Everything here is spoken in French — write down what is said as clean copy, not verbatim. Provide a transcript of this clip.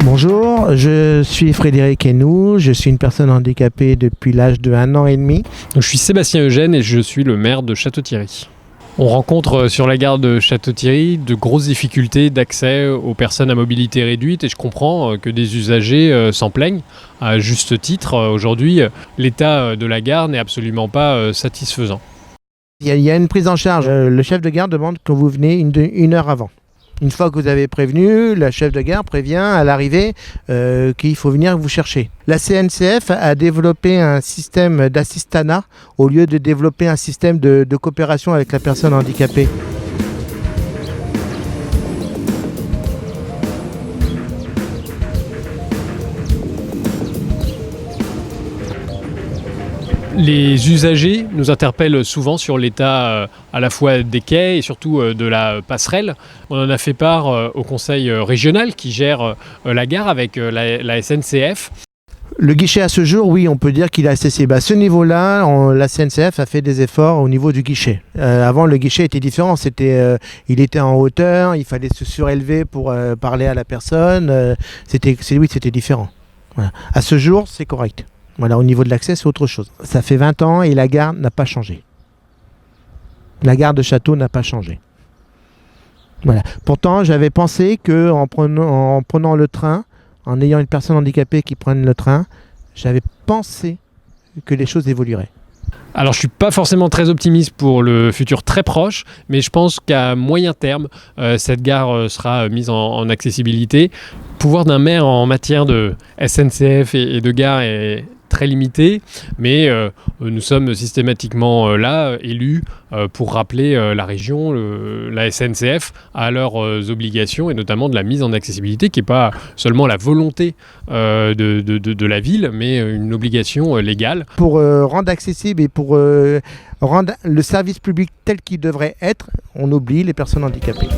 Bonjour, je suis Frédéric Hénoux, je suis une personne handicapée depuis l'âge de 1 an et demi. Je suis Sébastien Eugène et je suis le maire de Château-Thierry. On rencontre sur la gare de Château-Thierry de grosses difficultés d'accès aux personnes à mobilité réduite et je comprends que des usagers s'en plaignent. À juste titre, aujourd'hui, l'état de la gare n'est absolument pas satisfaisant. Il y a une prise en charge. Le chef de gare demande que vous venez une heure avant. Une fois que vous avez prévenu, le chef de gare prévient à l'arrivée qu'il faut venir vous chercher. La CNCF a développé un système d'assistanat au lieu de développer un système de coopération avec la personne handicapée. Les usagers nous interpellent souvent sur l'état à la fois des quais et surtout de la passerelle. On en a fait part au conseil régional qui gère la gare avec la SNCF. Le guichet à ce jour, oui, on peut dire qu'il est accessible. À ce niveau-là, la CNCF a fait des efforts au niveau du guichet. Avant, le guichet était différent. Il était en hauteur, il fallait se surélever pour parler à la personne. C'était différent. Voilà. À ce jour, c'est correct. Voilà, au niveau de l'accès, c'est autre chose. Ça fait 20 ans et la gare n'a pas changé. La gare de Château n'a pas changé. Voilà. Pourtant, j'avais pensé qu'en prenant le train, en ayant une personne handicapée qui prenne le train, j'avais pensé que les choses évolueraient. Alors je ne suis pas forcément très optimiste pour le futur très proche, mais je pense qu'à moyen terme, cette gare sera mise en accessibilité. Le pouvoir d'un maire en matière de SNCF et de gare est très limité, mais nous sommes systématiquement là, élus, pour rappeler la région, la SNCF à leurs obligations et notamment de la mise en accessibilité qui n'est pas seulement la volonté de la ville, mais une obligation légale. Pour rendre accessible et pour rendre le service public tel qu'il devrait être, on oublie les personnes handicapées.